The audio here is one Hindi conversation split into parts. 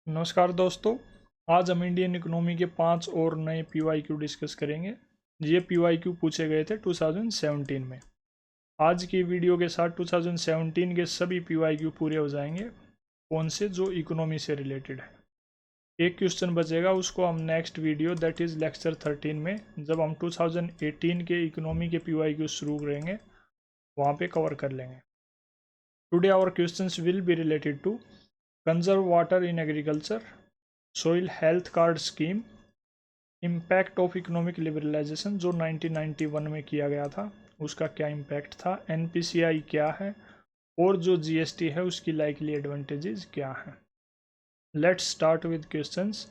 नमस्कार दोस्तों। आज हम इंडियन इकोनॉमी के 5 और नए पीवाईक्यू डिस्कस करेंगे। ये पीवाईक्यू पूछे गए थे 2017 में। आज की वीडियो के साथ 2017 के सभी पीवाईक्यू पूरे हो जाएंगे, कौन से जो इकोनॉमी से रिलेटेड है। एक क्वेश्चन बचेगा, उसको हम next video that is lecture 13 में, जब हम 2018 के इकोनॉमी के पीवाईक्यू शुरू करेंगे वहाँ पे कवर कर लेंगे। Today our questions will be related to conserve water in agriculture, soil health card scheme, impact of economic liberalisation जो 1991 में किया गया था, उसका क्या इम्पैक्ट था, एनपीसीआई क्या है, और जो जीएसटी है उसकी लाइकली एडवांटेजेस क्या हैं। Let's start with questions.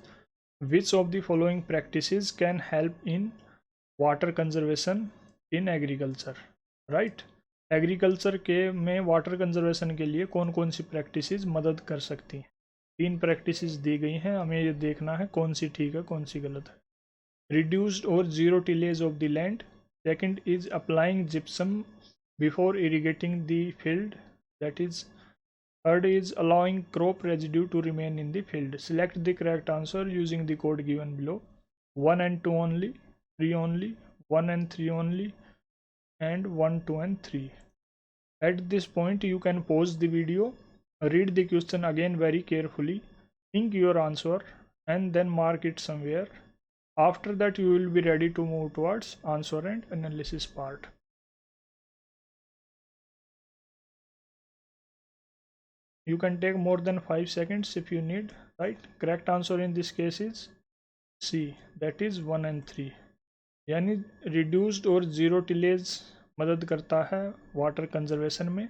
Which of the following practices can help in water conservation in agriculture. Right, agriculture के में वाटर कंजर्वेशन के लिए कौन कौन सी प्रैक्टिसेस मदद कर सकती हैं। 3 प्रैक्टिसेस दी गई हैं, हमें ये देखना है कौन सी ठीक है कौन सी गलत है। Reduced or zero tillage of the land. Second is applying gypsum before irrigating the field. That is, third is allowing crop residue to remain in the field. Select the correct answer using the code given below. 1 and 2 only, 3 only, 1 and 3 only, and 1, 2 and 3. At this point you can pause the video, read the question again very carefully, think your answer, and then mark it somewhere. After that you will be ready to move towards answer and analysis part. You can take more than 5 seconds if you need. Right, correct answer in this case is C, that is 1 and 3. यानी reduced और zero tillage मदद करता है वाटर कंजर्वेशन में,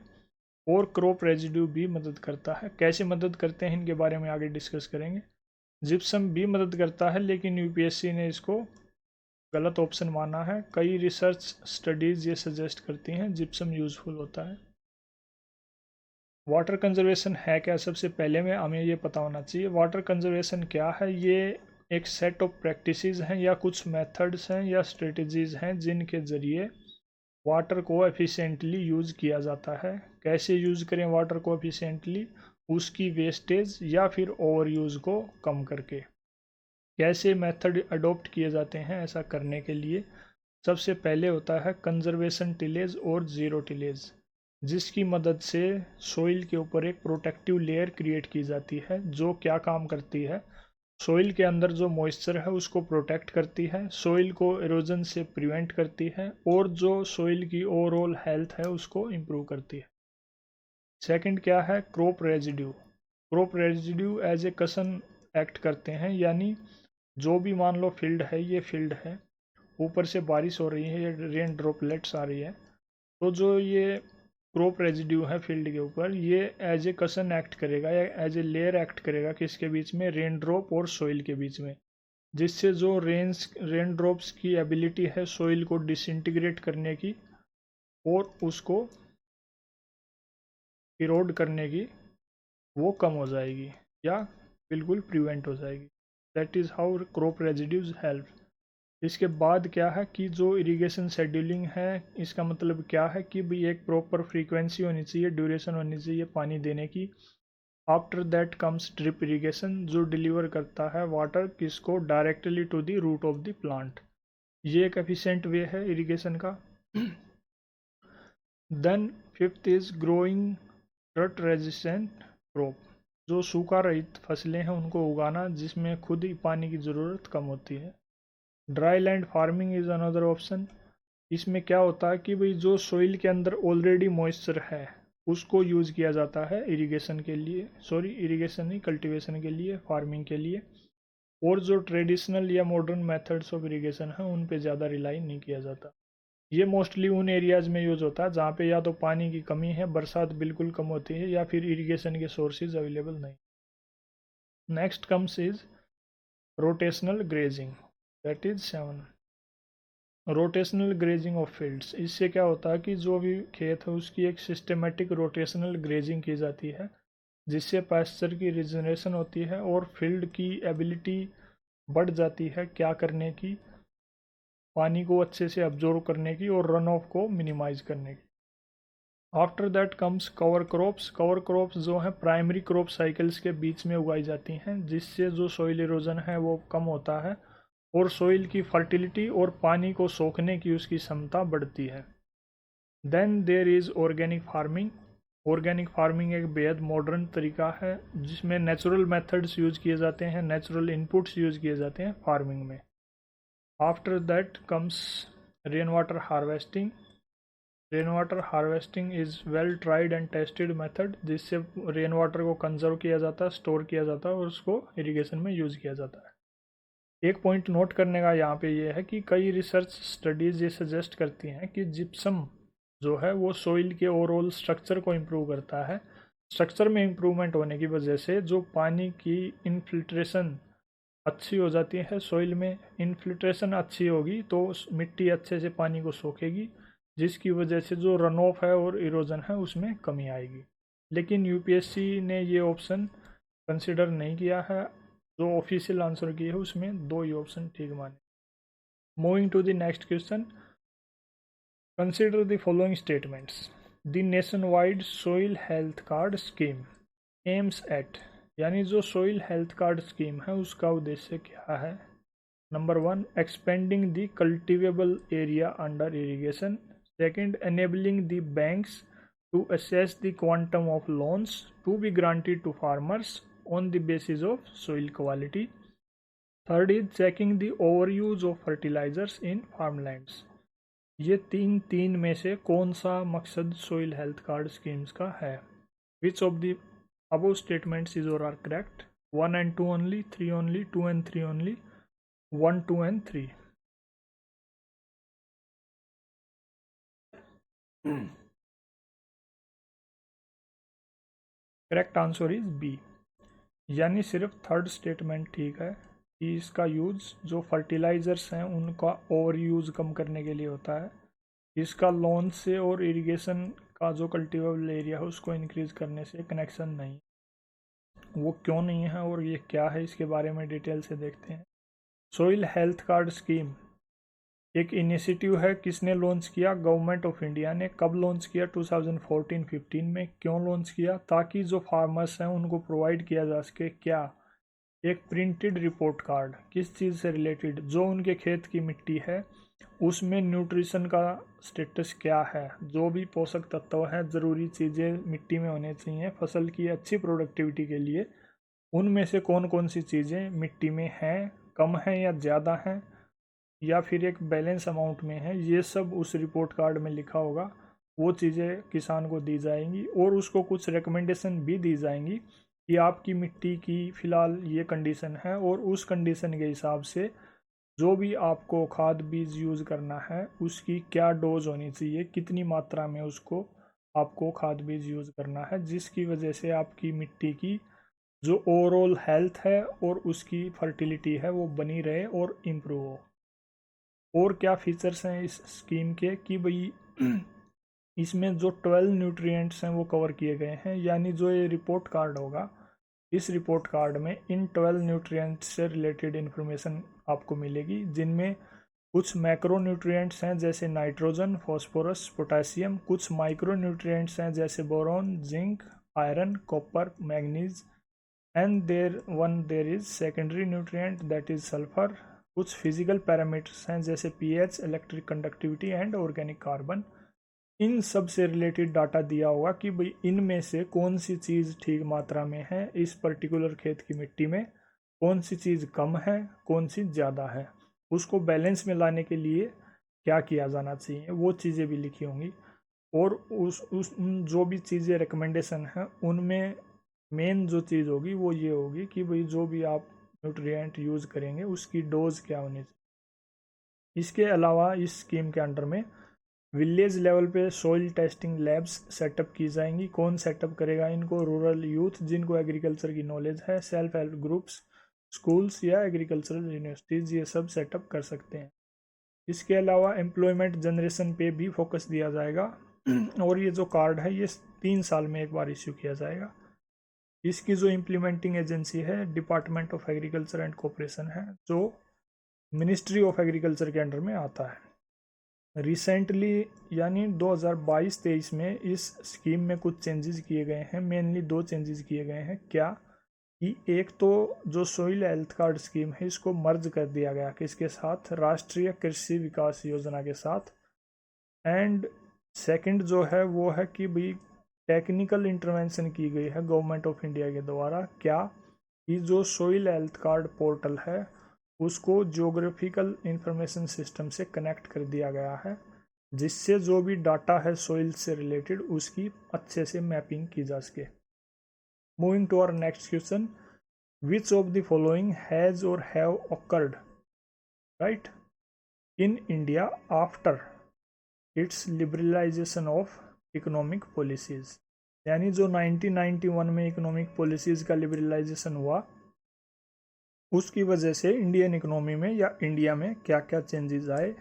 और क्रॉप रेजिड्यू भी मदद करता है। कैसे मदद करते हैं इनके बारे में आगे डिस्कस करेंगे। जिप्सम भी मदद करता है, लेकिन यूपीएससी ने इसको गलत ऑप्शन माना है। कई रिसर्च स्टडीज़ ये सजेस्ट करती हैं जिप्सम यूज़फुल होता है। वाटर कंजर्वेशन है क्या, सबसे पहले में हमें ये पता होना चाहिए वाटर कंजर्वेशन क्या है। ये एक सेट ऑफ प्रैक्टिसेस हैं या कुछ मेथड्स हैं या स्ट्रेटजीज़ हैं जिनके ज़रिए वाटर को एफिशिएंटली यूज़ किया जाता है। कैसे यूज़ करें वाटर को एफिशिएंटली, उसकी वेस्टेज या फिर ओवर यूज़ को कम करके। कैसे मेथड अडॉप्ट किए जाते हैं ऐसा करने के लिए। सबसे पहले होता है कंजर्वेशन टिलेज और ज़ीरो टिलेज, जिसकी मदद से सोइल के ऊपर एक प्रोटेक्टिव लेयर क्रिएट की जाती है, जो क्या काम करती है, सोइल के अंदर जो मॉइस्चर है उसको प्रोटेक्ट करती है, सोइल को एरोजन से प्रिवेंट करती है, और जो सोइल की ओवरऑल हेल्थ है उसको इम्प्रूव करती है। सेकंड क्या है, crop residue. Crop residue as a cushion act करते हैं, यानी जो भी मान लो फील्ड है, ये फील्ड है, ऊपर से बारिश हो रही है, ये रेन ड्रॉपलेट्स आ रही है, तो जो ये क्रॉप रेजिड्यू है फील्ड के ऊपर, ये एज ए कसन एक्ट करेगा या एज ए लेयर एक्ट करेगा किसके बीच में, रेन ड्रॉप और सोइल के बीच में, जिससे जो रेन ड्रॉप्स की एबिलिटी है सोइल को डिसइंटीग्रेट करने की और उसको इरोड करने की, वो कम हो जाएगी या बिल्कुल प्रिवेंट हो जाएगी। That is how crop residues help. इसके बाद क्या है कि जो इरिगेशन शेड्यूलिंग है, इसका मतलब क्या है कि भाई एक प्रॉपर फ्रीक्वेंसी होनी चाहिए, ड्यूरेशन होनी चाहिए पानी देने की। After that comes drip irrigation, जो डिलीवर करता है वाटर किसको, directly to the root of the plant. ये एक एफिशिएंट वे है इरिगेशन का। Then fifth is growing drought resistant crop, जो सूखा रहित फसलें हैं उनको उगाना जिसमें खुद ही पानी की ज़रूरत कम होती है। Dry land farming is another option. इसमें क्या होता है कि भाई जो सोइल के अंदर ऑलरेडी मॉइस्चर है उसको यूज़ किया जाता है इरिगेशन के लिए, सॉरी इरिगेशन नहीं, कल्टीवेशन के लिए, फार्मिंग के लिए। और जो ट्रेडिशनल या मॉडर्न मेथड्स ऑफ इरिगेशन है उन पे ज़्यादा रिलाई नहीं किया जाता। ये मोस्टली उन एरियाज़ में यूज़ होता है जहाँ पे या तो पानी की कमी है, बरसात बिल्कुल कम होती है, या फिर इरिगेशन के सोर्सेज अवेलेबल नहीं। Next comes is rotational grazing, that is 7। Rotational grazing of fields, इससे क्या होता है कि जो भी खेत है उसकी एक सिस्टमेटिक रोटेशनल ग्रेजिंग की जाती है, जिससे पास्चर की रिजनरेशन होती है और फील्ड की एबिलिटी बढ़ जाती है क्या करने की, पानी को अच्छे से अब्जॉर्व करने की और रन ऑफ को मिनिमाइज करने की। After that comes cover crops. Cover crops जो हैं प्राइमरी क्रॉप साइकिल्स के बीच में उगाई जाती हैं, जिससे जो सॉइल इरोजन है वो कम होता है और सॉइल की फर्टिलिटी और पानी को सोखने की उसकी क्षमता बढ़ती है। Then there is organic farming. Organic farming एक बेहद मॉडर्न तरीका है जिसमें नेचुरल मेथड्स यूज किए जाते हैं, नेचुरल इनपुट्स यूज किए जाते हैं फार्मिंग में। After that comes rain water harvesting. Rain water harvesting is well tried and tested method, जिससे रेन वाटर को कंजर्व किया जाता है, स्टोर किया जाता है और उसको इरिगेशन में यूज़ किया जाता है। एक पॉइंट नोट करने का यहाँ पे ये है कि कई रिसर्च स्टडीज़ ये सजेस्ट करती हैं कि जिप्सम जो है वो सॉइल के ओवरऑल स्ट्रक्चर को इम्प्रूव करता है। स्ट्रक्चर में इम्प्रूवमेंट होने की वजह से जो पानी की इनफिल्ट्रेशन अच्छी हो जाती है, सॉइल में इनफिल्ट्रेशन अच्छी होगी तो मिट्टी अच्छे से पानी को सोखेगी, जिसकी वजह से जो रन ऑफ है और इरोजन है उसमें कमी आएगी। लेकिन यूपीएससी ने ये ऑप्शन कंसिडर नहीं किया है, जो ऑफिशियल आंसर किए है उसमें दो ही ऑप्शन ठीक माने। Moving to the next question, consider the following statements. The nationwide soil health card scheme aims at, यानी जो सोइल हेल्थ कार्ड स्कीम है उसका उद्देश्य क्या है। Number 1, expanding the cultivable area under irrigation. Second, enabling the banks to assess the quantum of loans to be granted to farmers on the basis of soil quality. Third is checking the overuse of fertilizers in farmlands. ये तीन में से कौन सा मकसद सोइल हेल्थ कार्ड स्कीम्स का है। विच of the above statements is or are correct? 1 and 2 only, 3 only, 2 and 3 only, 1, 2 and 3. Correct answer is B, यानी सिर्फ थर्ड स्टेटमेंट ठीक है कि इसका यूज़ जो फर्टिलाइजर्स हैं उनका ओवर यूज़ कम करने के लिए होता है। इसका लॉन से और इरिगेशन का जो कल्टिवेबल एरिया है उसको इंक्रीज करने से कनेक्शन नहीं। वो क्यों नहीं है और ये क्या है इसके बारे में डिटेल से देखते हैं। सोइल हेल्थ कार्ड स्कीम एक इनिशिएटिव है, किसने लॉन्च किया? गवर्नमेंट ऑफ इंडिया ने। कब लॉन्च किया? 2014-15 में। क्यों लॉन्च किया? ताकि जो फार्मर्स हैं उनको प्रोवाइड किया जा सके क्या, एक प्रिंटेड रिपोर्ट कार्ड। किस चीज़ से रिलेटेड? जो उनके खेत की मिट्टी है उसमें न्यूट्रिशन का स्टेटस क्या है, जो भी पोषक तत्व हैं, ज़रूरी चीज़ें मिट्टी में होने चाहिए फसल की अच्छी प्रोडक्टिविटी के लिए, उनमें से कौन कौन सी चीज़ें मिट्टी में हैं, कम हैं या ज़्यादा हैं, या फिर एक बैलेंस अमाउंट में है, ये सब उस रिपोर्ट कार्ड में लिखा होगा। वो चीज़ें किसान को दी जाएंगी और उसको कुछ रिकमेंडेशन भी दी जाएंगी कि आपकी मिट्टी की फ़िलहाल ये कंडीशन है और उस कंडीशन के हिसाब से जो भी आपको खाद बीज यूज़ करना है उसकी क्या डोज होनी चाहिए, कितनी मात्रा में उसको आपको खाद बीज यूज़ करना है, जिसकी वजह से आपकी मिट्टी की जो ओवरऑल हेल्थ है और उसकी फर्टिलिटी है वो बनी रहे और इम्प्रूव हो। और क्या फीचर्स हैं इस स्कीम के कि भाई इसमें जो 12 न्यूट्रिएंट्स हैं वो कवर किए गए हैं, यानी जो ये रिपोर्ट कार्ड होगा इस रिपोर्ट कार्ड में इन 12 न्यूट्रिएंट्स से रिलेटेड इन्फॉर्मेशन आपको मिलेगी, जिनमें कुछ मैक्रो न्यूट्रिएंट्स हैं जैसे नाइट्रोजन, फॉस्फोरस, पोटेशियम, कुछ माइक्रो न्यूट्रिएंट्स हैं जैसे boron, zinc, iron, copper, manganese, and there is secondary nutrient that is sulphur. कुछ फिजिकल पैरामीटर्स हैं जैसे pH, electric conductivity and organic carbon. इन सब से रिलेटेड डाटा दिया होगा कि भाई इनमें से कौन सी चीज़ ठीक मात्रा में है इस पर्टिकुलर खेत की मिट्टी में, कौन सी चीज़ कम है, कौन सी ज़्यादा है, उसको बैलेंस में लाने के लिए क्या किया जाना चाहिए, वो चीज़ें भी लिखी होंगी। और उस जो भी चीज़ें रिकमेंडेशन है उनमें मेन जो चीज़ होगी वो ये होगी कि भाई जो भी आप न्यूट्रिएंट यूज़ करेंगे उसकी डोज क्या होनी चाहिए। इसके अलावा इस स्कीम के अंडर में विलेज लेवल पे सॉइल टेस्टिंग लैब्स सेटअप की जाएंगी। कौन सेटअप करेगा इनको? रूरल यूथ जिनको एग्रीकल्चर की नॉलेज है, सेल्फ हेल्प ग्रुप्स, स्कूल्स या एग्रीकल्चरल यूनिवर्सिटीज़, ये सब सेटअप कर सकते हैं। इसके अलावा एम्प्लॉयमेंट जनरेशन पे भी फोकस दिया जाएगा और ये जो कार्ड है ये 3 साल में एक बार इश्यू किया जाएगा। इसकी जो इम्प्लीमेंटिंग एजेंसी है department of agriculture and cooperation है, जो मिनिस्ट्री ऑफ एग्रीकल्चर के अंडर में आता है। रिसेंटली यानी 2022-23 में इस स्कीम में कुछ चेंजेस किए गए हैं। मेनली 2 चेंजेस किए गए हैं। क्या कि एक तो जो सोइल हेल्थ कार्ड स्कीम है इसको मर्ज कर दिया गया किसके साथ, राष्ट्रीय कृषि विकास योजना के साथ। एंड सेकंड जो है वो है कि भाई टेक्निकल इंटरवेंशन की गई है गवर्नमेंट ऑफ इंडिया के द्वारा। क्या कि जो सोइल हेल्थ कार्ड पोर्टल है उसको जियोग्राफिकल इंफॉर्मेशन सिस्टम से कनेक्ट कर दिया गया है, जिससे जो भी डाटा है सोइल से रिलेटेड उसकी अच्छे से मैपिंग की जा सके। Moving to our next question, which of the following has और have occurred right in India after its liberalization of economic policies. यानी जो 1991 में इकोनॉमिक पॉलिसीज का लिबरलाइजेशन हुआ उसकी वजह से इंडियन इकोनॉमी में या इंडिया में क्या क्या चेंजेस आए,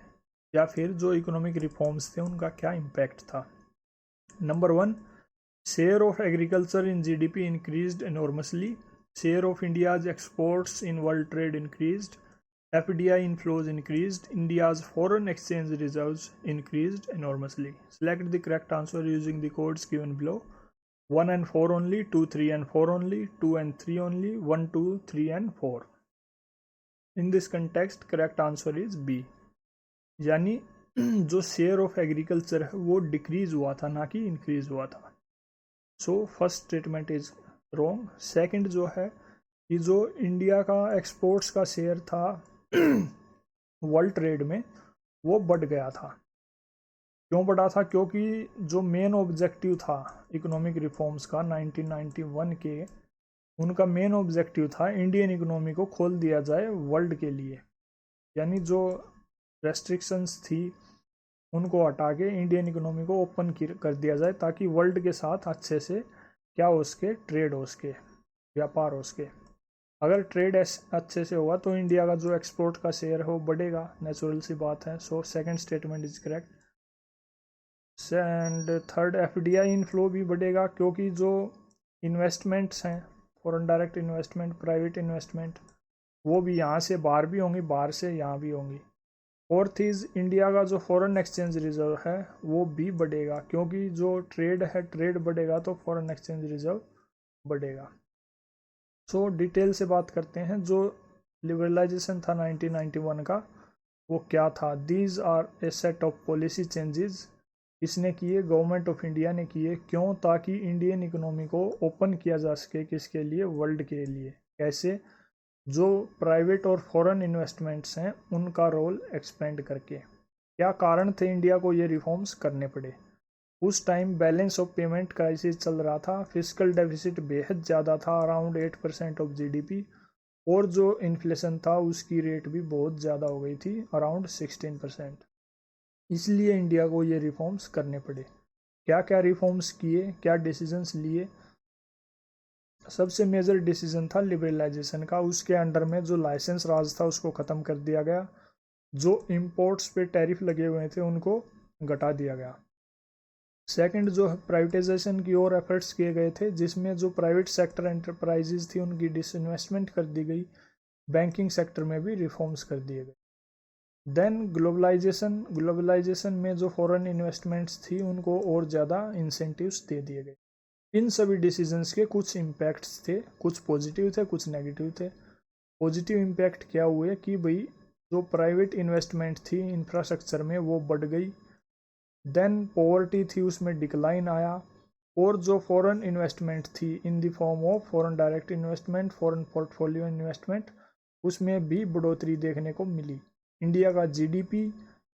या फिर जो इकोनॉमिक रिफॉर्म्स थे उनका क्या इम्पैक्ट था। Number 1, share of agriculture in GDP increased enormously, share of India's exports in world trade increased, FDI inflows increased, India's foreign exchange reserves increased enormously. Select the correct answer using the codes given below. 1 and 4 only, 2, 3 and 4 only, 2 and 3 only, 1, 2, 3 and 4. In this context, correct answer is B. यानी जो शेयर ऑफ एग्रीकल्चर है वो डिक्रीज हुआ था ना कि इंक्रीज हुआ था। So first statement is wrong. Second जो है कि जो इंडिया का एक्सपोर्ट्स का शेयर था वर्ल्ड ट्रेड में वो बढ़ गया था। क्यों बढ़ा था? क्योंकि जो मेन ऑब्जेक्टिव था इकोनॉमिक रिफॉर्म्स का 1991 के, उनका मेन ऑब्जेक्टिव था इंडियन इकोनॉमी को खोल दिया जाए वर्ल्ड के लिए। यानी जो रेस्ट्रिक्शंस थी उनको हटा के इंडियन इकोनॉमी को ओपन कर दिया जाए ताकि वर्ल्ड के साथ अच्छे से क्या हो सके, ट्रेड हो सके, व्यापार हो सके। अगर ट्रेड अच्छे से होगा तो इंडिया का जो एक्सपोर्ट का शेयर है वो बढ़ेगा, नेचुरल सी बात है। So second statement is correct. And third, FDI inflow भी बढ़ेगा क्योंकि जो इन्वेस्टमेंट्स हैं, foreign direct investment, private investment, वो भी यहाँ से बाहर भी होंगी, बाहर से यहाँ भी होंगी। फोर्थ इज इंडिया का जो फॉरेन एक्सचेंज रिजर्व है वो भी बढ़ेगा क्योंकि जो ट्रेड है, ट्रेड बढ़ेगा तो फॉरेन एक्सचेंज रिजर्व बढ़ेगा। सो डिटेल से बात करते हैं। जो लिबरलाइजेशन था 1991 का वो क्या था? These are a set of policy changes. इसने किए, गवर्नमेंट ऑफ इंडिया ने किए। क्यों? ताकि इंडियन इकोनॉमी को ओपन किया जा सके, किसके लिए? वर्ल्ड के लिए। कैसे? जो प्राइवेट और फॉरेन इन्वेस्टमेंट्स हैं उनका रोल एक्सपेंड करके। क्या कारण थे इंडिया को ये रिफॉर्म्स करने पड़े? उस time balance of payment crisis चल रहा था, फिजिकल डेफिसिट बेहद ज़्यादा था, अराउंड 8% ऑफ जीडीपी, और जो इन्फ्लेशन था उसकी रेट भी बहुत ज़्यादा हो गई थी, अराउंड 16%। इसलिए इंडिया को ये रिफॉर्म्स करने पड़े। क्या क्या रिफॉर्म्स किए, क्या डिसीजंस लिए? सबसे मेजर डिसीजन था लिबरलाइजेशन का। उसके अंडर में जो लाइसेंस राज था उसको ख़त्म कर दिया गया। जो इम्पोर्ट्स पे टैरिफ लगे हुए थे उनको घटा दिया गया। सेकंड, जो प्राइवेटाइजेशन की ओर एफर्ट्स किए गए थे, जिसमें जो प्राइवेट सेक्टर एंटरप्राइजेज थी उनकी डिसइन्वेस्टमेंट कर दी गई। बैंकिंग सेक्टर में भी रिफॉर्म्स कर दिए गए। देन ग्लोबलाइजेशन में जो फॉरेन इन्वेस्टमेंट्स थी उनको और ज़्यादा इंसेंटिव्स दे दिए गए। इन सभी डिसीजंस के कुछ इम्पैक्ट्स थे, कुछ पॉजिटिव थे, कुछ नेगेटिव थे। पॉजिटिव इम्पैक्ट क्या हुए कि भाई जो प्राइवेट इन्वेस्टमेंट थी इंफ्रास्ट्रक्चर में वो बढ़ गई। देन पॉवर्टी थी उसमें डिक्लाइन आया। और जो फॉरेन इन्वेस्टमेंट थी in the form of foreign direct investment, foreign portfolio investment, उसमें भी बढ़ोतरी देखने को मिली। इंडिया का जीडीपी,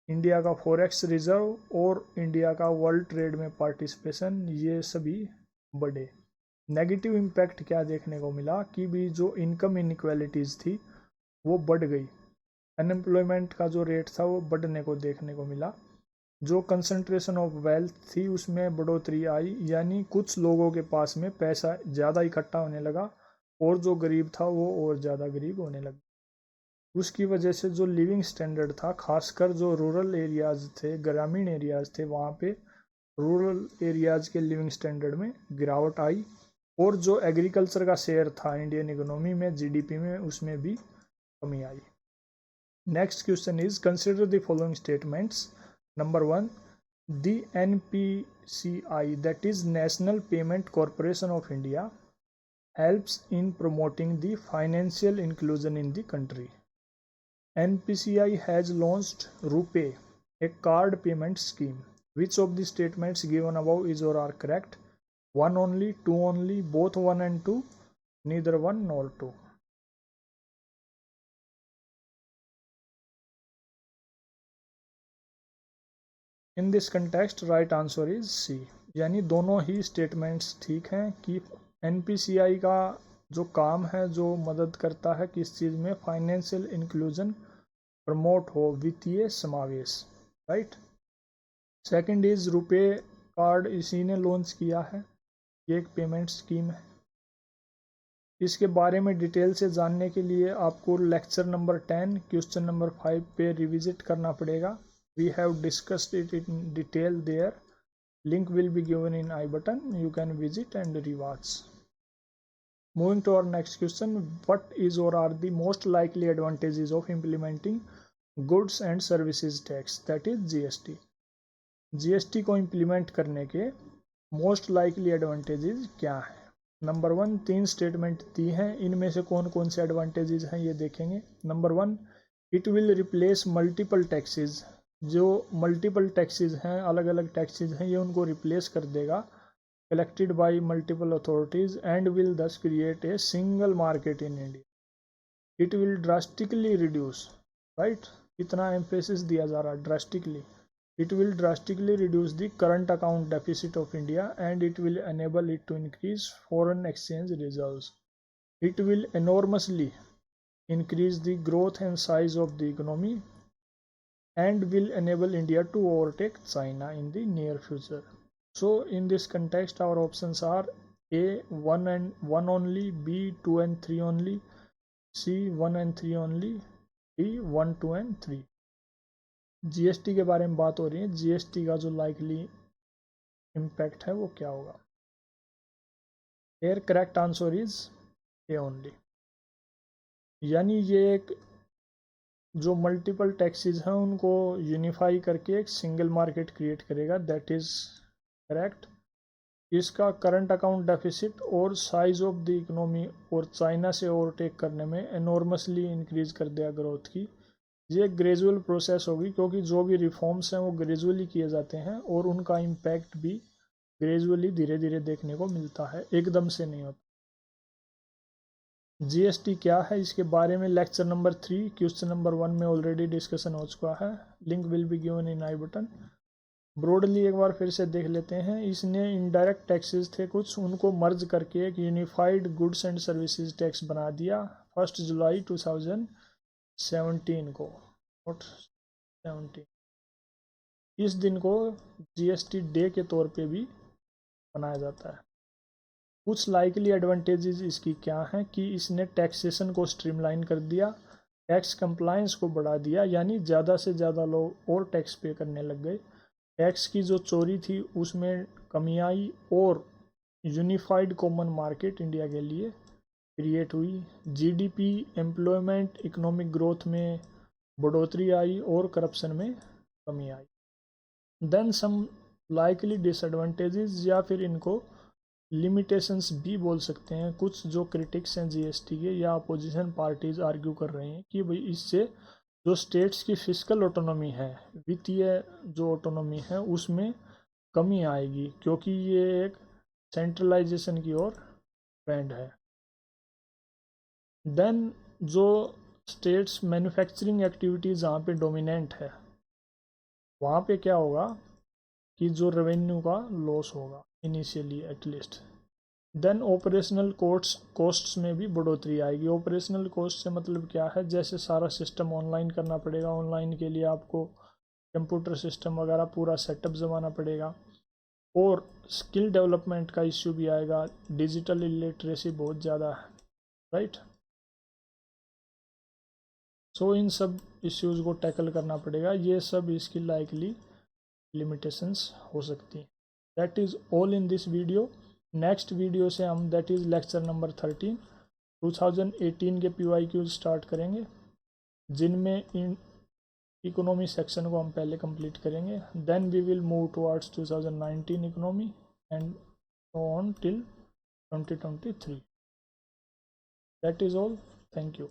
इंडिया का फॉरेक्स रिजर्व और इंडिया का वर्ल्ड ट्रेड में पार्टिसिपेशन, ये सभी बढ़े। नेगेटिव इम्पैक्ट क्या देखने को मिला कि भी जो इनकम इनइक्वालिटीज़ थी वो बढ़ गई। अनएम्प्लॉयमेंट का जो रेट था वो बढ़ने को देखने को मिला। जो कंसंट्रेशन ऑफ वेल्थ थी उसमें बढ़ोतरी आई, यानी कुछ लोगों के पास में पैसा ज़्यादा इकट्ठा होने लगा और जो गरीब था वो और ज़्यादा गरीब होने लगा। उसकी वजह से जो लिविंग स्टैंडर्ड था, खासकर जो रूरल एरियाज़ थे, ग्रामीण एरियाज़ थे, वहाँ पे रूरल एरियाज़ के लिविंग स्टैंडर्ड में गिरावट आई। और जो एग्रीकल्चर का शेयर था इंडियन इकोनॉमी में, जीडीपी में, उसमें भी कमी आई। Next question is consider the following statements number 1, the NPCI, that is National Payment Corporation of India, helps in promoting the financial inclusion in the country. NPCI has launched RuPay, a card payment scheme. Which of the statements given above is or are correct? 1 only, 2 only, both 1 and 2, neither 1 nor 2. In this context right answer is C, यानी दोनों ही स्टेटमेंट्स ठीक हैं कि एनपीसीआई का जो काम है, जो मदद करता है किस चीज़ में, फाइनेंशियल इंक्लूजन प्रमोट हो, वित्तीय समावेश, right. Second is RuPay card, इसी ने लॉन्च किया है, ये एक पेमेंट स्कीम है। इसके बारे में डिटेल से जानने के लिए आपको लेक्चर नंबर 10 क्वेश्चन नंबर 5 पे रिविजिट करना पड़ेगा। We have discussed it in detail there. Link will be given in I button. You can visit and rewatch. Moving to our next question. What is or are the most likely advantages of implementing goods and services tax, that is GST? GST को implement करने के most likely advantages क्या है? नंबर 1, 3 स्टेटमेंट दी हैं, इनमें से कौन कौन से एडवांटेजेस हैं ये देखेंगे। Number 1, it will replace multiple taxes, जो मल्टीपल टैक्सेस हैं, अलग अलग टैक्सेस हैं, ये उनको रिप्लेस कर देगा, collected by multiple authorities, and will thus create a single market in India. It will drastically reduce, right, इतना एम्फेसिस दिया जा रहा है, drastically. It will drastically reduce the current account deficit of India and it will enable it to increase foreign exchange reserves. It will enormously increase the growth and size of the economy and will enable India to overtake China in the near future. So in this context our options are A, 1 and 1 only, B, 2 and 3 only, C, 1 and 3 only, D, 1, 2 and 3. GST के बारे में बात हो रही है, GST का जो लाइकली इम्पैक्ट है वो क्या होगा। Here correct answer is A only, यानी ये एक जो मल्टीपल टैक्सेस हैं उनको यूनिफाई करके एक सिंगल मार्केट क्रिएट करेगा, दैट इज़ करेक्ट। इसका करंट अकाउंट डेफिसिट और साइज ऑफ द इकोनॉमी और चाइना से ओवरटेक करने में एनॉर्मसली इंक्रीज कर दिया ग्रोथ की। ये ग्रेजुअल प्रोसेस होगी, क्योंकि जो भी रिफॉर्म्स हैं वो ग्रेजुअली किए जाते हैं और उनका इम्पैक्ट भी ग्रेजुअली धीरे धीरे देखने को मिलता है, एकदम से नहीं होता। जीएसटी क्या है, इसके बारे में लेक्चर नंबर 3 क्वेश्चन नंबर 1 में ऑलरेडी डिस्कशन हो चुका है, link will be given in I button. Broadly एक बार फिर से देख लेते हैं। इसने इनडायरेक्ट टैक्सेस थे कुछ, उनको मर्ज करके एक unified goods and services tax बना दिया 1 जुलाई 2017 को, 17। इस दिन को जीएसटी डे के तौर पे भी मनाया जाता है। कुछ लाइकली एडवांटेजेस इसकी क्या हैं कि इसने टैक्सेशन को स्ट्रीमलाइन कर दिया, टैक्स कंप्लायंस को बढ़ा दिया, यानी ज़्यादा से ज़्यादा लोग और टैक्स पे करने लग गए, टैक्स की जो चोरी थी उसमें कमी आई और यूनिफाइड कॉमन मार्केट इंडिया के लिए क्रिएट हुई। जीडीपी, एम्प्लॉयमेंट, इकोनॉमिक ग्रोथ में बढ़ोतरी आई और करप्शन में कमी आई। देन सम लाइकली डिसएडवांटेजेस, या फिर इनको लिमिटेशंस भी बोल सकते हैं। कुछ जो क्रिटिक्स हैं जीएसटी के या अपोजिशन पार्टीज आर्ग्यू कर रहे हैं कि भाई इससे जो स्टेट्स की फिजिकल ऑटोनॉमी है, वित्तीय जो ऑटोनॉमी है, उसमें कमी आएगी, क्योंकि ये एक सेंट्रलाइजेशन की ओर ट्रेंड है। देन जो स्टेट्स मैन्युफैक्चरिंग एक्टिविटीज़ जहाँ पे डोमिनेंट है, वहाँ पे क्या होगा कि जो रेवेन्यू का लॉस होगा initially at least. Then operational costs में भी बढ़ोतरी आएगी। ऑपरेशनल कॉस्ट से मतलब क्या है, जैसे सारा सिस्टम ऑनलाइन करना पड़ेगा, ऑनलाइन के लिए आपको कंप्यूटर सिस्टम वगैरह पूरा सेटअप जमाना पड़ेगा, और स्किल डेवलपमेंट का इश्यू भी आएगा, डिजिटल इलिटरेसी बहुत ज़्यादा है, राइट। सो इन सब इश्यूज़ को टैकल करना पड़ेगा, ये सब इसकी लाइकली लिमिटेशंस हो सकती हैं। That is all in this video. Next video से हम दैट इज़ लेक्चर नंबर 13 2018 के PYQ स्टार्ट करेंगे, जिनमें इकोनॉमी सेक्शन को हम पहले कंप्लीट करेंगे, then we will move towards 2019 economy and on till 2023. That is all. Thank you.